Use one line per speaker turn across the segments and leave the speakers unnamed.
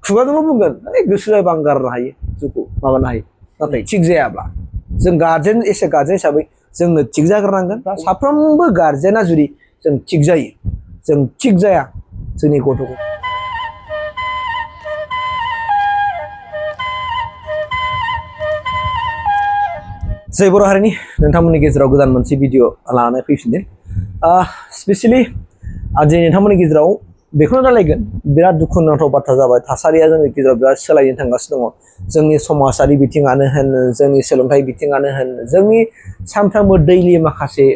खुगाजोंल' बुंगोन गोसो जायोबा आं गारनो हायो जौखौ माबानो हायो नाथाय थिग जायाब्ला जों गार्जेन एसे गार्जेन हिसाबै जोंनो थिग जाग्रोनांगोन साफ्रोमबो गार्जेना जुदि जों थिग जायो जों थिग जाया जोंनि गथ'खौ जय बर' हारिनि नोंथांमोननि गेजेराव गोदान मोनसे भिडिअ लानानै फैफिनदों स्पेसियली आज नोंथांमोननि गेजेराव बेखौनो रायलायगोन बिराद दुखुनांथाव बाथ्रा जाबाय थासारिया जोंनि गेजेराव बिराद सोलायनो थांगासिनो दङ जोंनि समाजारि बिथिङानो होन जोंनि सोलोंथाइ बिथिङानो होन जोंनि सानफ्रोमबो दैलि माखासे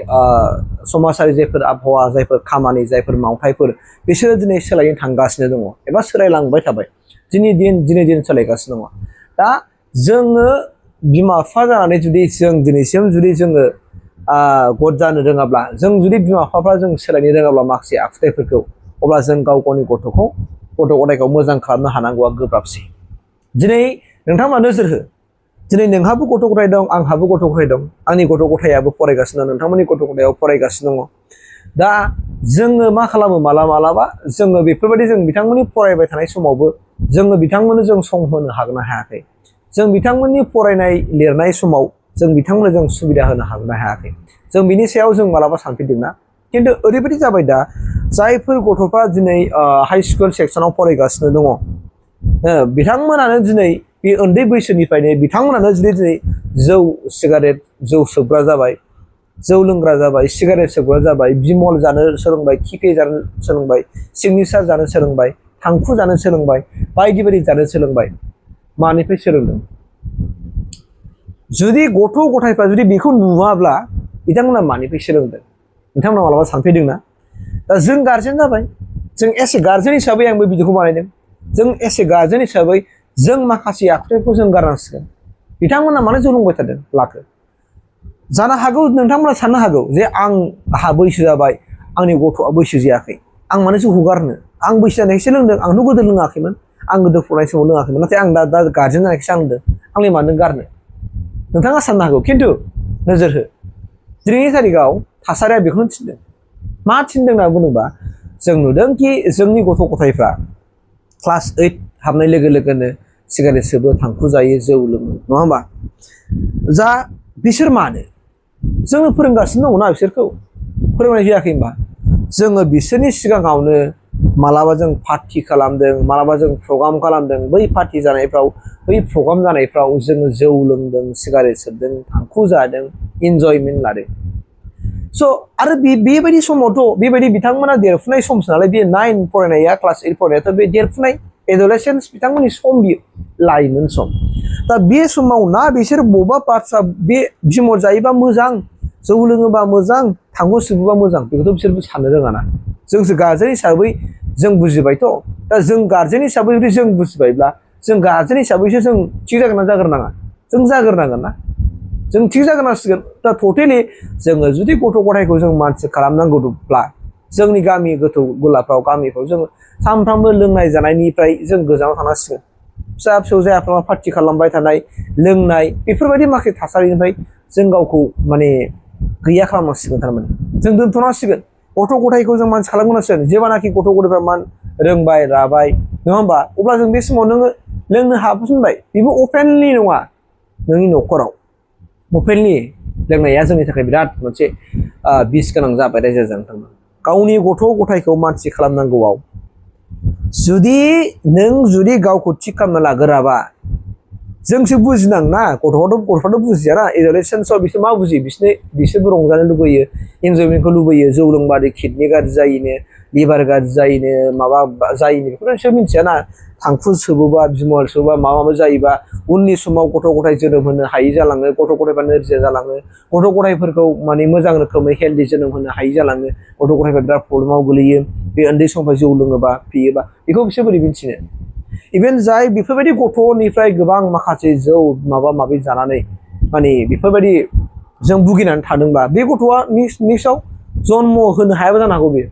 समाजारि जायफोर आबहावा जायफोर खामानि जायफोर मावथायफोर बिसोरो दिनै सोलायनो थांगासिनो दङ एबा सोलायलांबाय थाबाय दिनै दिन सोलायगासिनो दङ दा जोङो बिमा बिफा जानानै जुदि जों दिनैसिम जुदि जोङो गद जानो रोङाब्ला जों जुदि बिमा बिफाफ्रा जों सोलायनो रोङाब्ला माखासे आखुथायफोरखौ अब्ला जों गाव गावनि गथ' गथायखौ मोजां खालामनो हानांगौआ गोब्राबसै दिनै नोंथांमोना नोजोर हो दिनै नोंहाबो गथ' गथाय दं आंहाबो गथ' गथाय दं आंनि गथ' गथायाबो फरायगासिनो दं नोंथांमोननि गथ' गथायाबो फरायगासिनो दङ दा जोङो मा खालामो मालाबा जोङो बेफोरबायदि जों बिथांमोननि फरायबाय थानाय समावबो जोङो बिथांमोननो जों सम होनो हायाखै जों बिथांमोननि फरायनाय लिरनाय समाव जों बिथांमोननो जों सुबिदा होनो हायाखै जों बिनि सायाव जों मालाबा सानफेरदोंना खिन्थु ओरैबायदि जाबाय दा जायफोर गथ'फ्रा दिनै हाई स्कुल सेक्सनाव फरायगासिनो दङ बिथांमोनानो दिनै बे उन्दै बैसोनिफ्रायनो बिथांमोनानो दिनै जौ सिगारेट जौ सोबग्रा जाबाय जौ लोंग्रा जाबाय सिगारेट सोबग्रा जाबाय बिमल जानो सोलोंबाय खिफे जानो सोलोंबाय सिगनेसार जानो सोलोंबाय थांखु जानो सोलोंबाय बायदि बायदि जानो सोलोंबाय मानिफ्राय सोलोंदों जुदि गथ' गथायफ्रा जुदि बेखौ नुवाब्ला बिथांमोना मानिफ्राय सोलोंदों नोंथांमोना मालाबा सानफेरदोंना दा जों गार्जेन जाबाय जों एसे गार्जेन हिसाबै आंबो भिडिअखौ बानायदों जों एसे गार्जेन हिसाबै जों माखासे आखुथायखौ जों गारनांसिगोन बिथांमोना मानो जौ लोंबाय थादों लाखो जानो हागौ नोंथांमोना साननो हागौ जे आंहा बैसो जाबाय आंनि गथ'आ बैसो जायाखै आं मानो जौखौ गारनो आं बैसो जानायखायसो लोंदों आंथ' गोदो लोङाखैमोन आं गोदो फरायनाय समाव लोङाखैमोन नाथाय आं दा गार्जेन जानायखायसो आं लोंदों आंलाय मानो गारनो नोंथाङा साननो हागौ खिन्थु नोजोर हो दिनैनि तारिखाव थासारिया बेखौनो थिनदों मा थिनदों होनना बुङोबा जों नुदों कि जोंनि गथ' गथायफ्रा क्लास 8 हाबनाय लोगो लोगोनो सिगारेट सोबो थांखु जायो जौ लोङो नङा होमबा जा बिसोर मानो जोङो फोरोंगासिनो दङ ना बिसोरखौ फोरोंनाय जायाखै होनबा जोङो बिसोरनि सिगाङावनो मालाबा जों पार्टि खालामदों मालाबा जों प्रग्राम खालामदों बै पार्टि जानायफ्राव बै प्रग्राम जानायफ्राव जोङो जौ लोंदों सिगारेट सोबदों थांखु जादों इन्जयमेन्ट लादों स' आरो बेबायदि समावथ' बेबायदि बिथांमोना देरफुनाय समसो नालाय बे 9 फरायनाया क्लास 8 फरायनायाथ' बे देरफुनाय एडलेसेन्स बिथांमोननि सम बियो लाइमोन सम दा बे समाव ना बिसोर बबेबा बाथ्रा बे बिमल जायोबा मोजां जौ लोङोबा मोजां थांखु सोबोबा मोजां बेखौथ' बिसोरबो साननो रोङाना जोंसो गार्जेन हिसाबै जों बुजिबायथ' दा जों गार्जेन हिसाबै जुदि जों बुजिबायब्ला जों गार्जेन हिसाबैसो जों थिग जागोन ना जाग्रोनाङा जों जाग्रोनांगोन ना जों थिग जाग्रोनांसिगोन दा टटेलि जोङो जुदि गथ' गथायखौ जों मानसि खालामनांगौब्ला जोंनि गामि गोथौ गोलाफ्राव गामिफ्राव जोङो सानफ्रामबो लोंनाय जानायनिफ्राय जों गोजानाव थानांसिगोन फिसा फिसौ जायाफ्रा पार्टि खालामबाय थानाय लोंनाय बेफोरबायदि माखासे थासारिनिफ्राय जों गावखौ माने गैया खालामनांसिगोन थारमाने जों दोनथ'नांसिगोन गथ' गथायखौ जों मानसि खालामनांसिगोन जेब्लानाखि गथ' गथायफ्रा रोंबाय राबाय नङा होमबा अब्ला जों बे समाव नोङो लोंनो हाबफिनबाय बेबो अपेनलि नङा नोंनि न'खराव अपेनलि लोंनाया जोंनि थाखाय बिराद मोनसे बिस गोनां जाबाय रायजो जानो गावनि गथ' गथायखौ मानसि खालामनांगौआव जुदि गावखौ थिग खालामना लागोराबा जोंसो बुजिनां ना गथ'फ्राथ' बुजियाना एडलेसेन्सआव बिसोर मा बुजियो बिसोरबो रंजानो लुबैयो इन्जयमेन्टखौ लुबैयो जौ लोंबादि किडनि गाज्रि जायोनो लिभार गाज्रि जायोनो माबा जायोनो बेखौथ' बिसोर मिथियाना थांखु सोबोबा बिमल सोबोबा माबा माबि जायोबा उननि समाव गथ' गथाय जोनोम होनो हायि जालाङो गथ' गथायफ्रा नोरजिया जालाङो गथ' गथायफोरखौ माने मोजां रोखोमै हेल्दि जोनोम होनो हायि जालाङो गथ' गथायफ्रा बिराद प्रब्लेमाव गोलैयो बे उन्दै समनिफ्राय जौ लोङोबा फेयोबा बेखौ बिसोर बोरै मिथिनो इभेन जाय बेफोरबायदि गथ'निफ्राय गोबां माखासे जौ माबा माबि जानानै माने बेफोरबायदि जों भुगिनानै थादोंबा बे गथ'आ निसाव जन्म होनो हायाबो जानो हागौ बेयो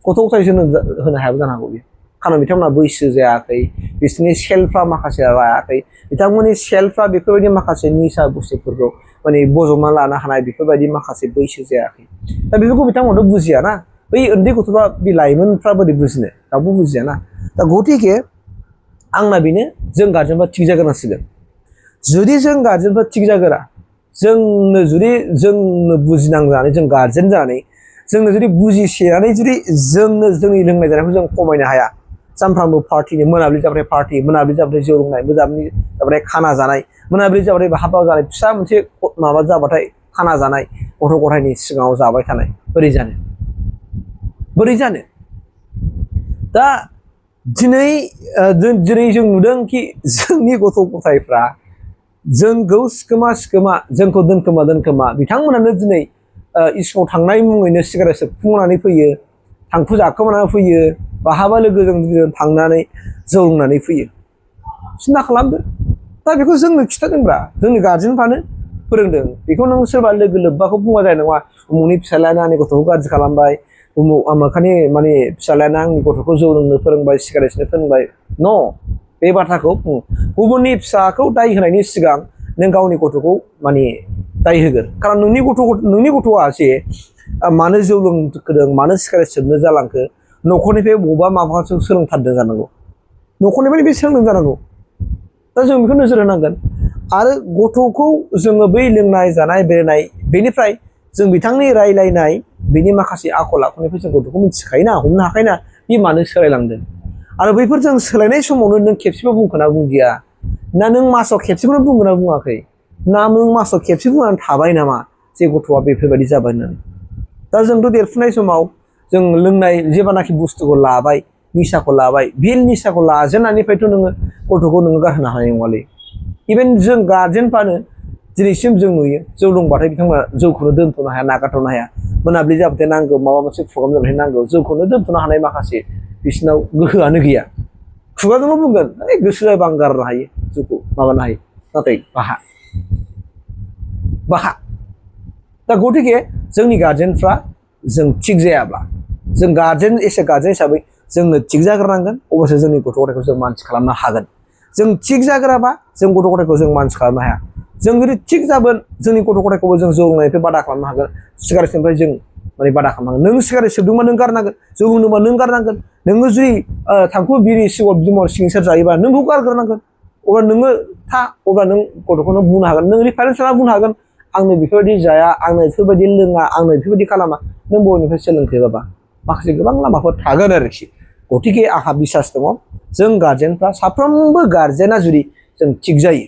गथ' गथाय जोनोम होनो हायाबो जानो हागौ बेयो खारन बिथांमोना बैसो जायाखै बिसोरनि सेलफ्रा माखासे रायाखै बिथांमोननि सेलफ्रा बेफोरबायदि माखासे निसा बुस्थुफोरखौ माने बजबना लानो हानाय बेफोरबायदि माखासे बैसो जायाखै दा बेफोरखौ बिथांमोनाथ' बुजियाना बै उन्दै गथ'फ्रा बे लाइमोनफ्रा बोरै बुजिनो रावबो बुजियाना दा गतिके आंना बेनो जों गार्जेनफ्रा थिग जाग्रोनांसिगोन जुदि जों गार्जेनफ्रा थिग जागोरा जोंनो जुदि जोंनो बुजिनांजानानै जों गार्जेन जानानै जोंनो जुदि बुजिसेनानै जुदि जोंनो जोंनि लोंनाय जानायखौ जों खमायनो हाया सानफ्रामबो पार्टिनि मोनाबिलि जाबाथाय पार्टि मोनाबिलि जाबाथाय जौ लोंनाय मोनाबिलि जाबाथाय खाना जानाय मोनाबिलि जाबाथाय हाबा जानाय फिसा मोनसे माबा जाबाथाय खाना जानाय गथ' गथायनि सिगाङाव जाबाय थानाय बोरै जानो दा दिनै जों नुदों कि जोंनि गथ' गथायफ्रा जोंखौ सिखोमा जोंखौ दोनखोमा बिथांमोनानो दिनै स्कुलाव थांनाय मुङैनो सिगारेट सोबखुंनानै फैयो थांखु जाखोमानानै फैयो बहाबा लोगोजों थांनानै जौ लोंनानै फैयो सिन्था खालामदो दा बेखौ जोंनो खिथादोंब्रा जोंनि गार्जेनफ्रानो फोरोंदों बेखौ नों सोरबा लोगो लोब्बाखौ बुङा जानाय नङा उमुकनि फिसालायानो आंनि गथ'खौ गाज्रि खालामबाय उमुक आमोखानि माने फिसालायानो आंनि गथ'खौ जौ लोंनो फोरोंबाय सिगारेट सोबनो फोरोंबाय न बे बाथ्राखौ बुं गुबुननि फिसाखौ दाय होनायनि सिगां नों गावनि गथ'खौ माने दाय होगोन खारन नोंनि गथ'आ जे मानो जौ लोंदों मानो सिगारेट सोबनो जालांखो न'खरनिफ्राय बबेबा माबासो सोलोंथारदों जानांगौ न'खरनिफ्राय बे सोलोंदों जानांगौ दा जों बेखौ नोजोर होनांगोन आरो गथ'खौ जोङो बै लोंनाय जानाय बेरायनाय बेनिफ्राय जों बिथांनि रायलायनाय बिनि माखासे आखल आखुनिफ्राय जों गथ'खौ मिथिखायोना हमनो हाखायोना बे मानो सोलायलांदों आरो बैफोर जों सोलायनाय समावनो नों खेबसेबो बुंखोना बुंदिया ना नों मासाव खेबसेखौनो बुंगोना बुङाखै ना नों मासाव खेबसे बुंनानै थाबाय नामा जे गथ'आ बेफोरबायदि जाबाय होननानै दा जोंथ' देरफुनाय समाव जों लोंनाय जेब्लानाखि बुस्थुखौ लाबाय निसाखौ लाबाय बे निसाखौ लाजेननायनिफ्रायथ' नोङो गथ'खौ नोङो गारहोनो हानाय नङालै इभेन जों गार्जेनफ्रानो दिनैसिम जों नुयो जौ लोंबाथाय बिथांमोना जौखौनो दोनथ'नो हाया नागारथ'नो हाया मोनाबिलि जाबाथाय नांगौ माबा मोनसे प्रग्राम जाबाथाय नांगौ जौखौनो दोनथ'नो हानाय माखासे बिसिनाव गोहोआनो गैया खुगाजोंल' बुंगोन गोसो जायोबा आं गारनो हायो जौखौ माबानो हायो नाथाय बाहा दा गतिके जोंनि गार्जेनफ्रा जों थिग जायाब्ला जों गार्जेन हिसाबै जोंनो थिग जाग्रोनांगोन अब्लासो जोंनि गथ' गथायखौ जों मानसि खालामनो हागोन जों थिग जाग्राबा जों गथ' गथायखौ जों मानसि खालामनो हाया जों जुदि थिग जागोन जोंनि गथ' गथायखौबो जों जौ लोंनायनिफ्राय बादा खालामनो हागोन सिगारेटनिफ्राय जों माने बादा खालामनांगोन नों सिगारेट सोबदोंबा नों गारनांगोन जौ लोंदोंबा नों गारनांगोन नोङो जुदि थांखु बिरि सिगारेट बिमल सिंसार जायोबा नोंखौ गारग्रोनांगोन अब्ला नोङो अब्ला नों गथ'खौ नों बुंनो हागोन नों रिफारेन्स लाना बुंनो हागोन आंनो बेफोरबायदि जाया आंनो बेफोरबायदि लोङा आंनो बेफोरबायदि खालामा नों बबेनिफ्राय सोलोंखो बाबा माखासे गोबां लामाफोर थागोन आरोखि गतिके आंहा बिसास दङ जों गार्जेनफ्रा साफ्रोमबो गार्जेना जुदि जों थिग जायो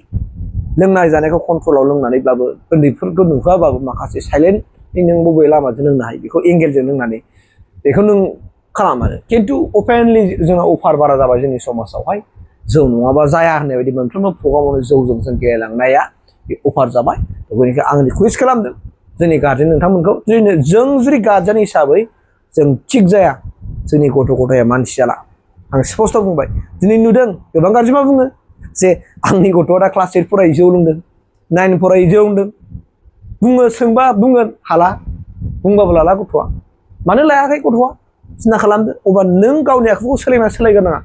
लोंनाय जानायखौ कन्ट्रलाव लोंनानैब्लाबो उन्दैफोरखौ नुहोआबाबो माखासे साइलेन्टलि नों बबे लामाजों लोंनो हायो बेखौ एंगेलजों लोंनानै बेखौ नों खालाम आरो खिन्थु अपेनलि जोंना अफार बारा जाबाय जोंनि समाजावहाय जौ नङाबा जाया होननाय बायदि मोनफ्रोमबो प्रग्रामावनो जौजों जों गेलेलांनाया बे अफार जाबाय बेनिखायनो आं रिकुवेस्ट खालामदों जोंनि गार्जेन नोंथांमोनखौ जों जुदि गार्जेन हिसाबै जों थिग जाया जोंनि गथ' गथाया मानसि जाला आं स्पस्ट' बुंबाय दिनै नुदों गोबां गार्जेनफ्रा बुङो जे आंनि गथ'आ दा क्लास 8 फरायो जौ लोंदों 9 फरायो जौ लोंदों बुङो सोंबा बुंगोन हाला बुंबाबो लाला गथ'आ मानो लायाखै गथ'आ सिन्था खालामदो अब्ला नों गावनि आखुखौ सोलायग्रोनाङा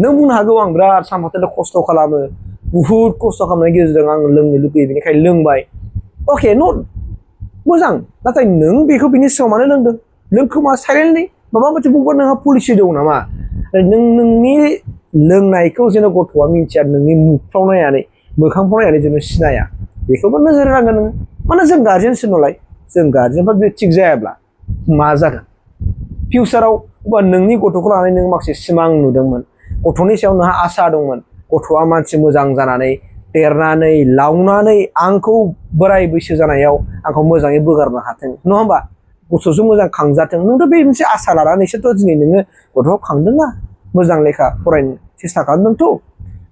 नों बुंनो हागौ आं बिराद सानफाथोलो खस्थ' खालामो बुहुद खस्थ' खालामनायनि गेजेरजों आं लोंनो लुबैयो बेनिखायनो लोंबाय अके मोजां नाथाय नों बेखौ बिनि सिगाङाव मानो लोंदों लोंखोमा साइलेन्टलि माबा मोनसे बबेबा नोंहा पलिसि दं नामा नों नोंनि लोंनायखौ जेन' गथ'आ मिन्थिया नोंनि मुखफ्राव नायनानै मोखांफ्राव नायनानै जेन' सिनाया बेखौबो नोजोर होनांगोन नोङो माने जों गार्जेनसो नालाय जों गार्जेनफ्रा जुदि थिग जायाब्ला मा जागोन फिउचाराव बा नोंनि गथ'खौ लानानै नों माखासे सिमां नुदोंमोन गथ'नि सायाव नोंहा आसा दंमोन गथ'आ मानसि मोजां जानानै देरनानै लावनानै आंखौ बोराय बैसो जानायाव आंखौ मोजाङै बोगारनो हाथों नङा होमबा गथ'जों मोजां खांजाथों नोंथ' बे मोनसे आसा लानानैसोथ' दिनै नोङो गथ'खौ खांदोंना मोजां लेखा फरायनो सेस्था खालामदोंथ'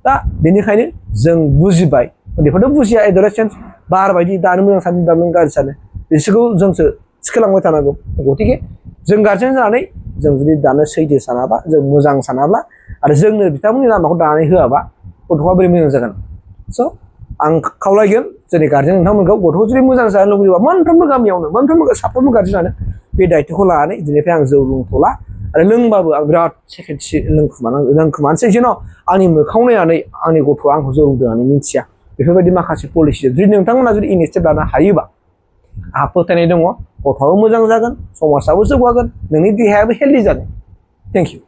दा बेनिखायनो जों बुजिबाय उन्दैफ्राथ' बुजिया एडलेसेन्स बार बायदि दानो मोजां सानो दानो गाज्रि सानो बिसोरखौ जोंसो थिखोलांबाय थानांगौ गतिके जों गार्जेन जानानै जों जुदि दानो सैथो सानाबा जों मोजां सानाब्ला आरो जोंनो बिथांमोननि लामाखौ दानानै होआबा गथ'आ बोरै मोजां जागोन स' आं खावलायगोन जोंनि गार्जेन नोंथांमोनखौ गथ'खौ जुदि मोजां जानो लुबैयोबा मोनफ्रोमबो गामियावनो साफ्रोमबो गार्जेनानो बे दायित्वखौ लानानै दिनैफ्राय आं जौ लोंथ'ला आरो लोंबाबो आं बिराद सेकेन्डसि लोंखोमानोसै जेन' आंनि मोखाङाव नायनानै आंनि गथ'आ आंखौ जौ लोंदों होननानै मिन्थिया बेफोरबायदि माखासे पलिसि जुदि नोंथांमोना जुदि इनिसियेटिभ लानो हायोबा आंहा फोथायनाय दङ गथ'आबो मोजां जागोन समाजाबो जौगागोन नोंनि देहायाबो हेल्दि जागोन थेंक इउ